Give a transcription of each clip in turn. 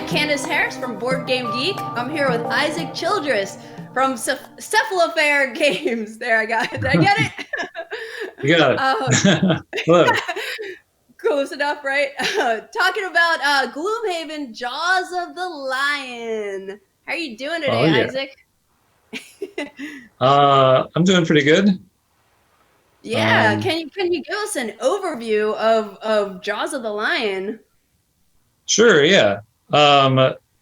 Candace Harris from BoardGameGeek. I'm here with Isaac Childress from Cephalofair Games. There, I got it. Did I get it? You got uh, it. Hello. Close enough, right? Talking about Gloomhaven, Jaws of the Lion. How are you doing Oh today, yeah. Isaac? I'm doing pretty good. Yeah, Um, can you give us an overview of Jaws of the Lion? sure, yeah.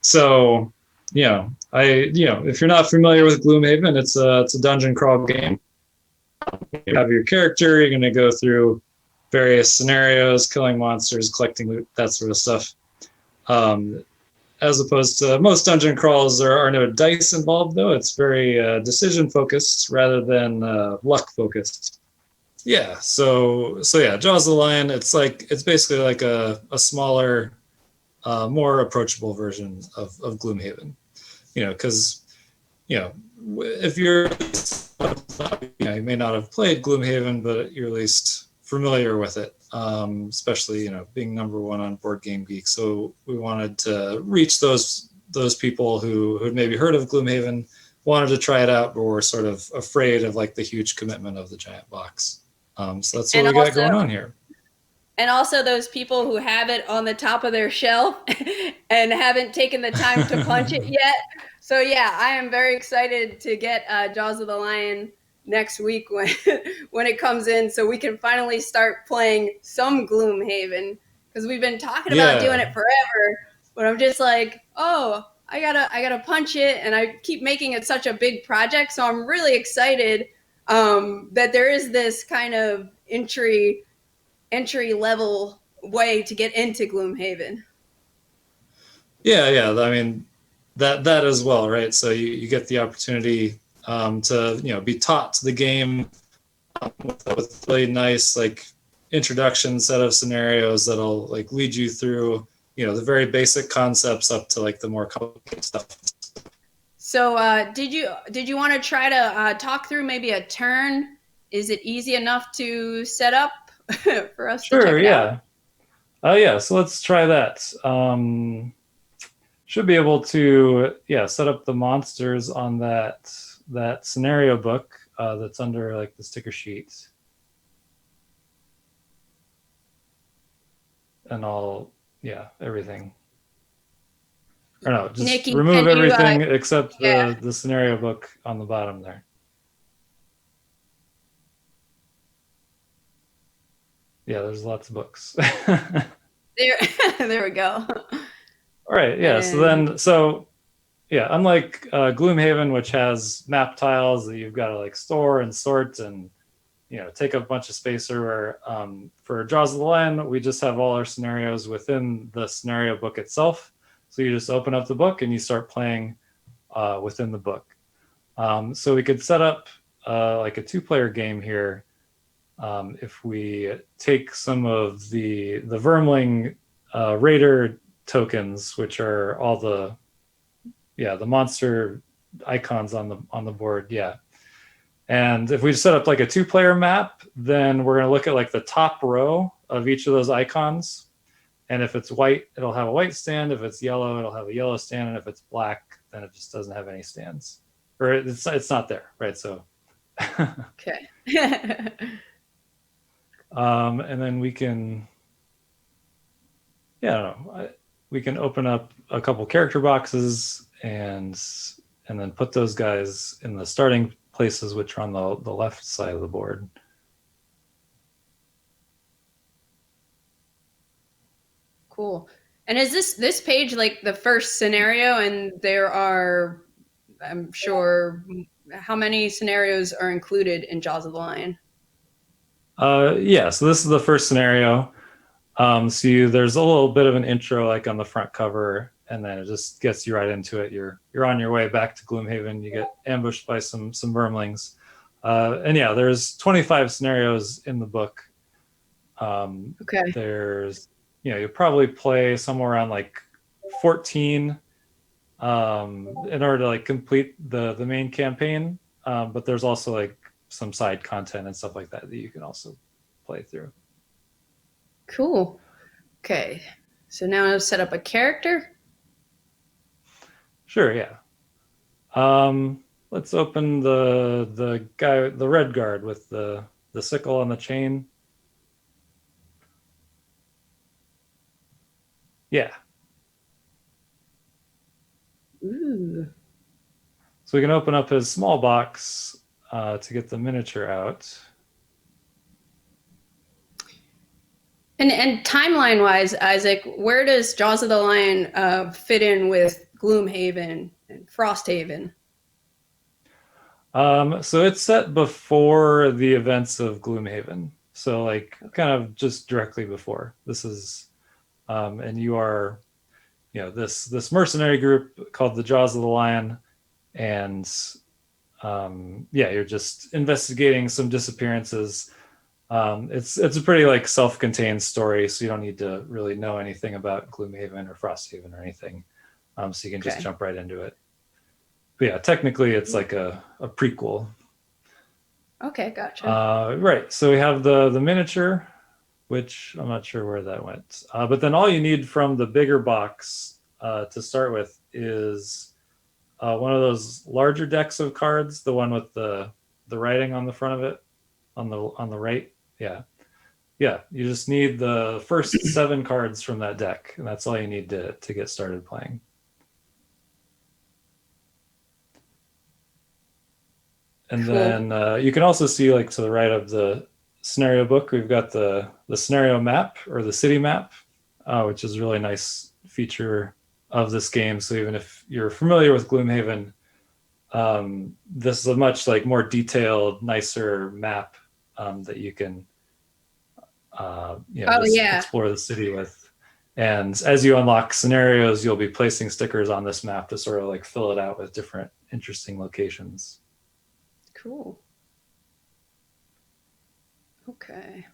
So, if you're not familiar with Gloomhaven, it's a dungeon crawl game. You have your character, you're gonna go through various scenarios, killing monsters, collecting loot, that sort of stuff. Um, as opposed to most dungeon crawls, there are no dice involved, though. It's very decision focused rather than luck focused. Yeah, so yeah, Jaws of the Lion. It's basically like a smaller, more approachable version of Gloomhaven. Because if you're, you may not have played Gloomhaven, but you're at least familiar with it. Especially being number one on BoardGameGeek. So we wanted to reach those people who had maybe heard of Gloomhaven, wanted to try it out, but were sort of afraid of like the huge commitment of the giant box. So that's what And we got also going on here. and also those people who have it on the top of their shelf and haven't taken the time to punch it yet. So yeah, I am very excited to get Jaws of the Lion next week when when it comes in, so we can finally start playing some Gloomhaven, because we've been talking about doing Yeah, it forever. But I'm just like, oh, I gotta punch it, and I keep making it such a big project. So I'm really excited that there is this kind of entry level way to get into Gloomhaven. yeah. I mean, that as well, right? So you get the opportunity to be taught to the game with really nice like introduction set of scenarios that'll like lead you through the very basic concepts up to like the more complicated stuff. So, did you want to try to talk through maybe a turn? Is it easy enough to set up for us to check Sure, it out? yeah. Yeah, so let's try that. Should be able to set up the monsters on that scenario book that's under like the sticker sheet, and all everything. Or no, just Nikki, remove can you? everything except Yeah, the scenario book on the bottom there. Yeah, there's lots of books. there, there we go. All right, yeah. And Unlike Gloomhaven, which has map tiles that you've got to like store and sort and take up a bunch of space, or for Jaws of the Lion, we just have all our scenarios within the scenario book itself. So you just open up the book and you start playing within the book. So we could set up like a two-player game here if we take some of the Vermling Raider tokens, which are all the monster icons on the board. Yeah. And if we set up like a two-player map, then we're going to look at like the top row of each of those icons. And if it's white, it'll have a white stand. If it's yellow, it'll have a yellow stand. And if it's black, then it just doesn't have any stands. Or it's not there, right? So okay. and then we can, yeah, I don't know, we can open up a couple character boxes and then put those guys in the starting places, which are on the left side of the board. Cool. And is this page like the first scenario? And there are, I'm sure, how many scenarios are included in Jaws of the Lion? Yeah, so this is the first scenario. There's a little bit of an intro like on the front cover, and then it just gets you right into it. You're on your way back to Gloomhaven. You get ambushed by some vermlings, and yeah, there's 25 scenarios in the book. Okay. There's you probably play somewhere around like 14 in order to like complete the main campaign. But there's also like some side content and stuff like that that you can also play through. Cool. Okay. So now I've set up a character. Sure, yeah. Let's open the red guard with the sickle on the chain. Yeah. Ooh. So we can open up his small box to get the miniature out. And timeline wise, Isaac, where does Jaws of the Lion fit in with Gloomhaven and Frosthaven? So it's set before the events of Gloomhaven. So like Okay. kind of just directly before. This is and you are, this mercenary group called the Jaws of the Lion, and yeah, you're just investigating some disappearances. It's a pretty like self-contained story, so you don't need to really know anything about Gloomhaven or Frosthaven or anything. So you can just Okay. jump right into it. But yeah, technically it's like a prequel. Okay, gotcha. Right. So we have the miniature, which I'm not sure where that went. But then all you need from the bigger box to start with is one of those larger decks of cards, the one with the writing on the front of it, on the right. Yeah. Yeah. You just need the first 7 cards from that deck, and that's all you need to get started playing. And Cool. then you can also see, like to the right of the scenario book, we've got the scenario map or the city map, which is a really nice feature of this game. So even if you're familiar with Gloomhaven, this is a much like more detailed, nicer map that you can Oh just yeah. explore the city with. And as you unlock scenarios, you'll be placing stickers on this map to sort of like fill it out with different interesting locations. Cool. Okay.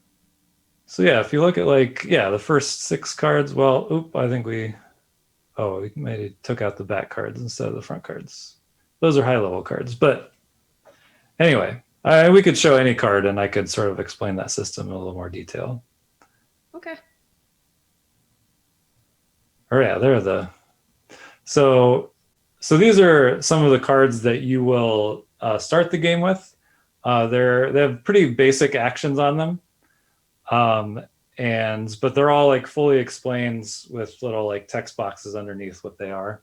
So yeah, if you look at like, yeah, the first 6 cards, well, I think we maybe took out the back cards instead of the front cards. Those are high level cards. But anyway, we could show any card and I could sort of explain that system in a little more detail. Okay. Or yeah, there are so these are some of the cards that you will start the game with. They have pretty basic actions on them. Um, but they're all like fully explained with little like text boxes underneath what they are.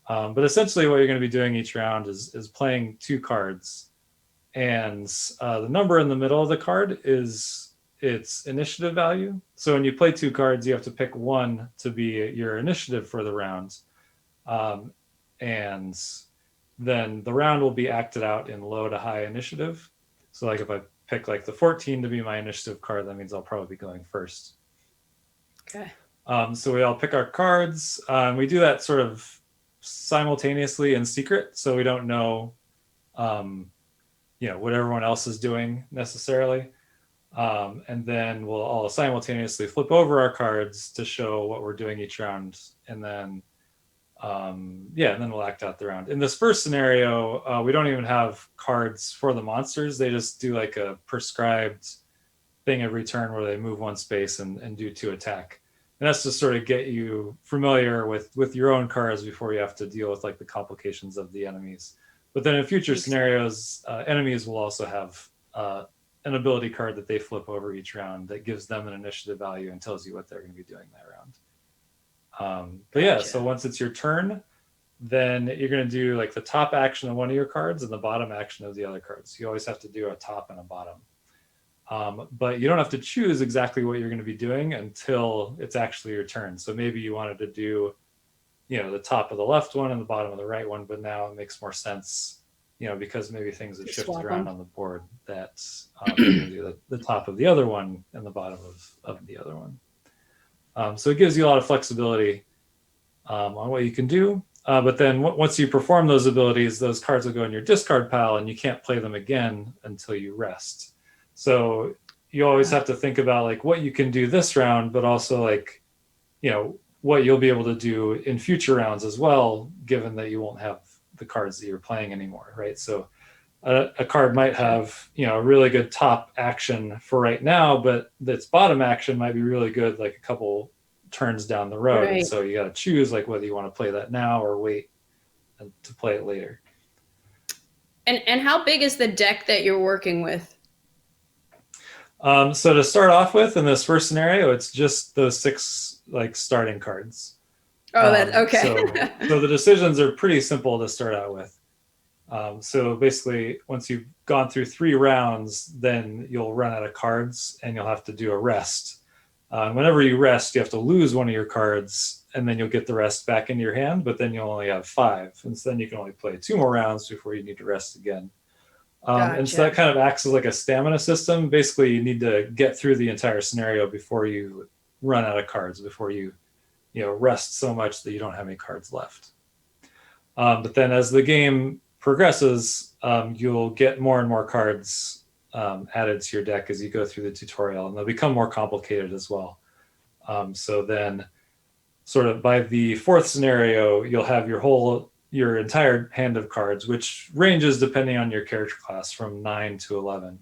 But essentially, what you're going to be doing each round is playing 2 cards, and the number in the middle of the card is its initiative value. So when you play 2 cards, you have to pick one to be your initiative for the round, and then the round will be acted out in low to high initiative. So like if I pick like the 14 to be my initiative card, that means I'll probably be going first. Okay. So we all pick our cards. We do that sort of simultaneously in secret, so we don't know, what everyone else is doing necessarily. And then we'll all simultaneously flip over our cards to show what we're doing each round, and then and then we'll act out the round. In this first scenario, we don't even have cards for the monsters. They just do like a prescribed thing every turn where they move 1 space and do 2 attack. And that's to sort of get you familiar with your own cards before you have to deal with like the complications of the enemies. But then in future scenarios, enemies will also have an ability card that they flip over each round that gives them an initiative value and tells you what they're going to be doing that round. But yeah, so once it's your turn, then you're going to do like the top action of one of your cards and the bottom action of the other cards. You always have to do a top and a bottom. But you don't have to choose exactly what you're going to be doing until it's actually your turn. So maybe you wanted to do, the top of the left one and the bottom of the right one, but now it makes more sense, because maybe things have shifted around on the board that you're going to do the top of the other one and the bottom of the other one. So it gives you a lot of flexibility on what you can do. But then once you perform those abilities, those cards will go in your discard pile and you can't play them again until you rest. So you always have to think about like what you can do this round, but also like, what you'll be able to do in future rounds as well, given that you won't have the cards that you're playing anymore, right? So a card might have, a really good top action for right now, but its bottom action might be really good like a couple turns down the road. Right. And so you got to choose like whether you want to play that now or wait to play it later. And how big is the deck that you're working with? So to start off with, in this first scenario, it's just those 6 like starting cards. Oh, that's okay. So the decisions are pretty simple to start out with. So basically, once you've gone through 3 rounds, then you'll run out of cards and you'll have to do a rest. Whenever you rest, you have to lose one of your cards, and then you'll get the rest back into your hand, but then you'll only have 5. And so then you can only play 2 more rounds before you need to rest again. Gotcha. And so that kind of acts as like a stamina system. Basically, you need to get through the entire scenario before you run out of cards, before you rest so much that you don't have any cards left. But then as the game progresses, you'll get more and more cards added to your deck as you go through the tutorial, and they'll become more complicated as well. So then sort of by the 4th scenario, you'll have your entire hand of cards, which ranges depending on your character class from 9 to 11.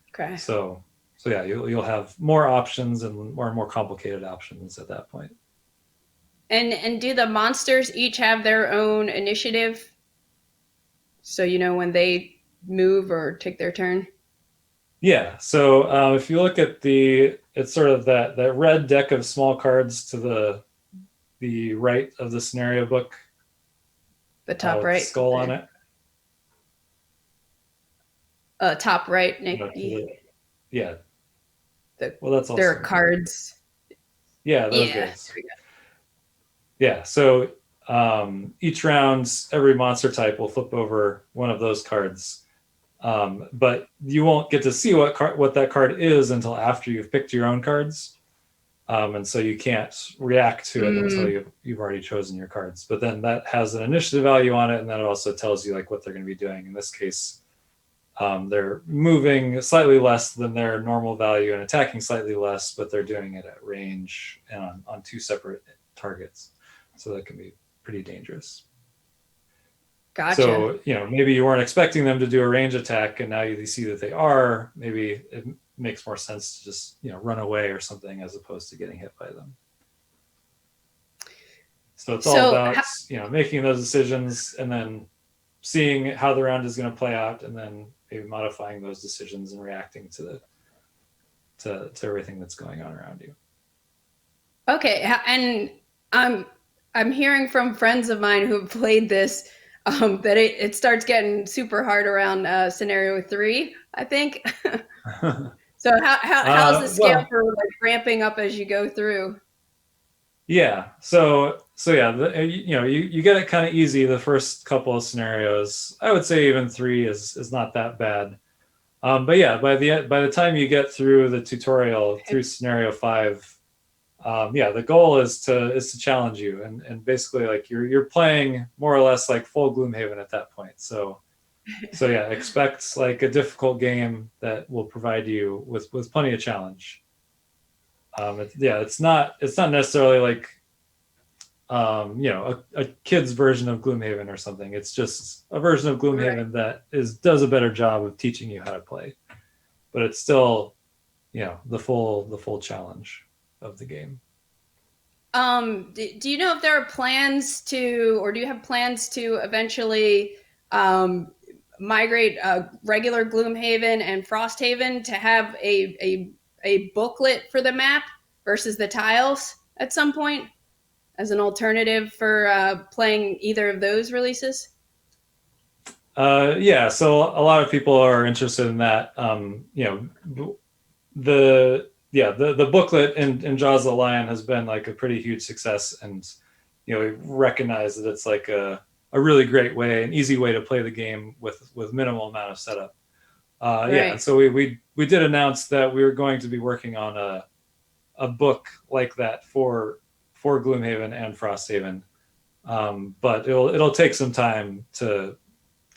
Okay. So yeah, you'll have more options and more complicated options at that point. And do the monsters each have their own initiative? So when they move or take their turn? Yeah. So if you look at it's sort of that red deck of small cards to the right of the scenario book. The top right. The skull on it. Top right, Nick. Yeah. Well, that's also there are cards. Yeah, those guys. Yeah. So each round, every monster type will flip over one of those cards. But you won't get to see what that card is until after you've picked your own cards. And so you can't react to it until you've already chosen your cards. But then that has an initiative value on it, and then it also tells you like what they're going to be doing. In this case, they're moving slightly less than their normal value and attacking slightly less, but they're doing it at range and on 2 separate targets. So that can be pretty dangerous. Gotcha. So, maybe you weren't expecting them to do a range attack, and now you see that they are. Maybe it makes more sense to just, run away or something as opposed to getting hit by them. So it's all about, making those decisions and then seeing how the round is going to play out, and then maybe modifying those decisions and reacting to everything that's going on around you. Okay. And I'm hearing from friends of mine who have played this that it starts getting super hard around scenario 3, I think. So how's the scale for like ramping up as you go through? Yeah. So yeah, you get it kind of easy the first couple of scenarios. I would say even 3 is not that bad. But yeah, by the time you get through the tutorial through scenario 5, the goal is to challenge you, and basically like you're playing more or less like full Gloomhaven at that point. So yeah, expect like a difficult game that will provide you with plenty of challenge. It's not necessarily like a kid's version of Gloomhaven or something. It's just a version of Gloomhaven that does a better job of teaching you how to play, but it's still the full challenge of the game. Do you know if there are plans to, or do you have plans to eventually migrate regular Gloomhaven and Frosthaven to have a booklet for the map versus the tiles at some point as an alternative for playing either of those releases? Yeah, so a lot of people are interested in that. The booklet in Jaws of the Lion has been like a pretty huge success, and we recognize that it's like a really great way, an easy way to play the game with minimal amount of setup. Yeah, so we did announce that we were going to be working on a book like that for Gloomhaven and Frosthaven, but it'll take some time to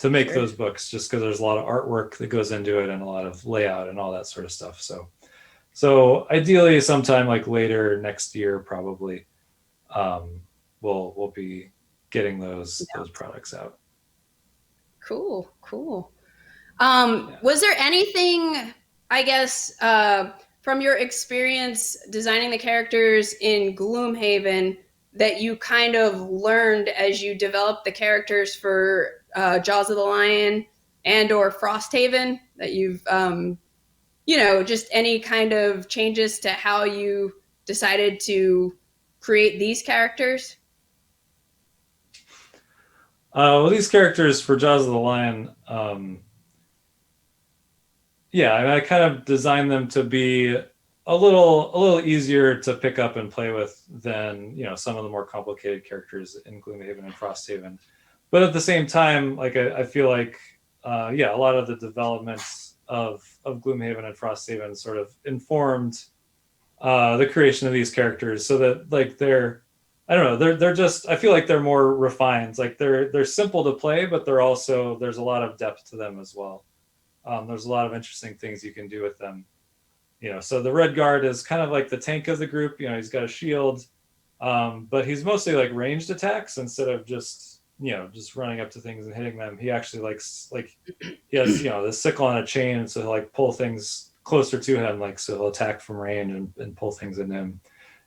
make those books, just because there's a lot of artwork that goes into it and a lot of layout and all that sort of stuff. So ideally, sometime like later next year, probably, we'll be getting those products out. Cool. Was there anything, I guess, from your experience designing the characters in Gloomhaven that you kind of learned as you developed the characters for Jaws of the Lion and or Frosthaven that you've just any kind of changes to how you decided to create these characters? Well, these characters for Jaws of the Lion, yeah, I kind of designed them to be a little easier to pick up and play with than some of the more complicated characters in Gloomhaven and Frosthaven. But at the same time, like I feel like yeah, a lot of the developments of Gloomhaven and Frosthaven sort of informed the creation of these characters, so that like they're I don't know they're just I feel like they're more refined. Like they're simple to play, but they're also there's a lot of depth to them as well. There's a lot of interesting things you can do with them. So the Red Guard is kind of like the tank of the group. He's got a shield, but he's mostly like ranged attacks instead of just running up to things and hitting them. He actually likes like he has the sickle on a chain, so he'll like pull things closer to him, like so he'll attack from range and pull things in him,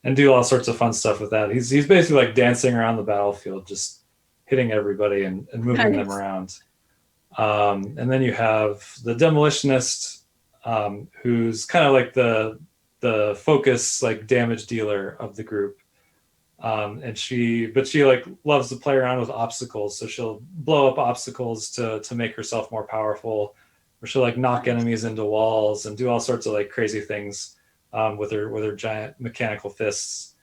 and do all sorts of fun stuff with that. He's basically like dancing around the battlefield, just hitting everybody and moving them around. And then you have the Demolitionist, who's kind of like the focus like damage dealer of the group. And she like loves to play around with obstacles, so she'll blow up obstacles to make herself more powerful, or she'll like knock enemies into walls and do all sorts of like crazy things with her giant mechanical fists.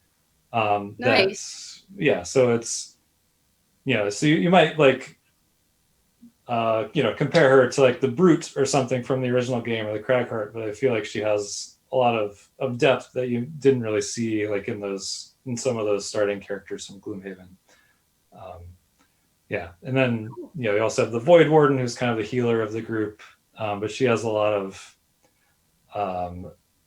Nice. Yeah, so it's so you might like compare her to like the Brute or something from the original game, or the Cragheart, but I feel like she has a lot of depth that you didn't really see like in some of those starting characters from Gloomhaven. Yeah, and then you also have the Void Warden, who's kind of the healer of the group, but she has a lot of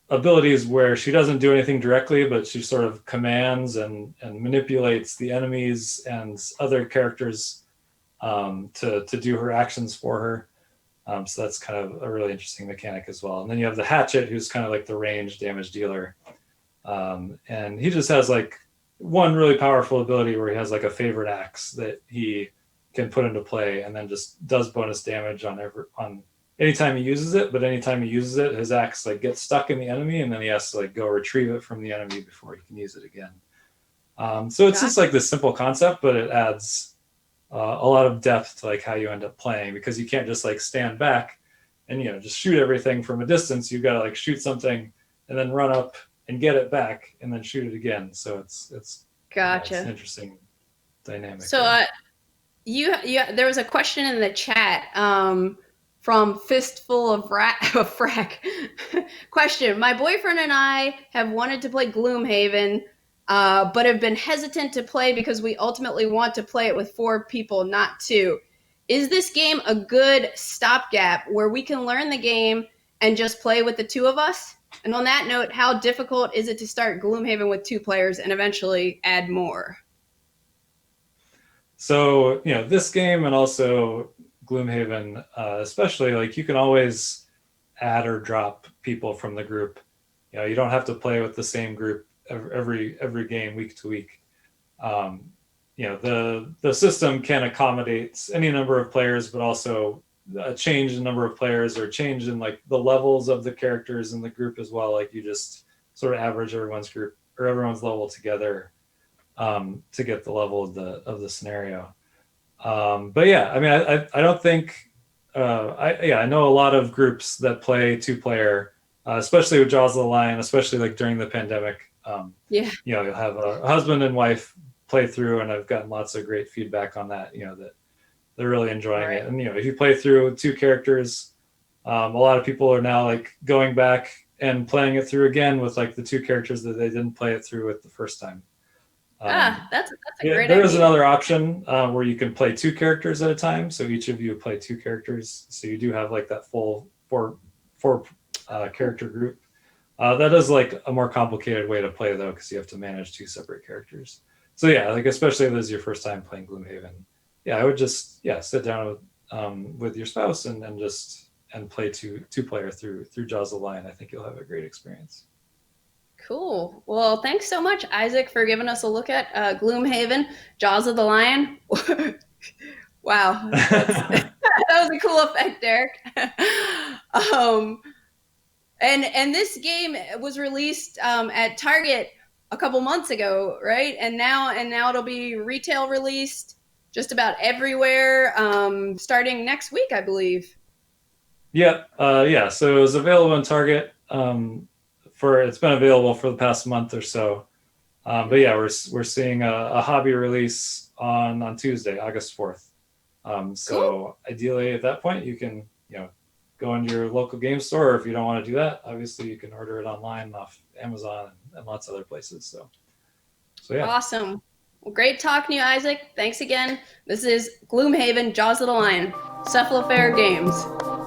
abilities where she doesn't do anything directly, but she sort of commands and manipulates the enemies and other characters to do her actions for her. So that's kind of a really interesting mechanic as well. And then you have the Hatchet, who's kind of like the range damage dealer. And he just has like one really powerful ability where he has like a favorite axe that he can put into play, and then just does bonus damage on anytime he uses it. But anytime he uses it, his axe like gets stuck in the enemy, and then he has to like go retrieve it from the enemy before he can use it again. So it's just like this simple concept, but it adds a lot of depth to like how you end up playing, because you can't just like stand back and just shoot everything from a distance. You've got to like shoot something and then run up and get it back and then shoot it again. So it's Gotcha. It's an interesting dynamic. So there was a question in the chat from Fistful of Frack. Question: my boyfriend and I have wanted to play Gloomhaven, but have been hesitant to play because we ultimately want to play it with 4 people, not 2. Is this game a good stopgap where we can learn the game and just play with the 2 of us? And on that note, how difficult is it to start Gloomhaven with 2 players and eventually add more? So, this game and also Gloomhaven, especially, like you can always add or drop people from the group. You don't have to play with the same group every game week to week. The system can accommodate any number of players, but also change the number of players or change in like the levels of the characters in the group as well. Like you just sort of average everyone's group or everyone's level together to get the level of the scenario. But yeah, I mean, I don't think I know a lot of groups that play 2-player, especially with Jaws of the Lion, especially like during the pandemic. You'll have a husband and wife play through, and I've gotten lots of great feedback on that. That they're really enjoying it. And if you play through 2 characters, a lot of people are now like going back and playing it through again with like the 2 characters that they didn't play it through with the first time. That's a great idea. There is another option where you can play 2 characters at a time. So each of you play 2 characters. So you do have like that full four character group. That is like a more complicated way to play though, because you have to manage 2 separate characters. So yeah, like especially if this is your first time playing Gloomhaven, I would just sit down with your spouse and play two player through Jaws of the Lion. I think you'll have a great experience. Cool. Well, thanks so much, Isaac, for giving us a look at Gloomhaven, Jaws of the Lion. Wow, that was a cool effect, Derek. um, and this game was released at Target a couple months ago, right? And now it'll be retail released just about everywhere, starting next week, I believe. Yeah, yeah. So it was available in Target. It's been available for the past month or so. But yeah, we're seeing a hobby release on Tuesday, August 4th. So Cool. ideally, at that point, you can go into your local game store, or if you don't want to do that, obviously you can order it online off Amazon and lots of other places. So yeah. Awesome. Well, great talking to you, Isaac. Thanks again. This is Gloomhaven, Jaws of the Lion, Cephalofair Games.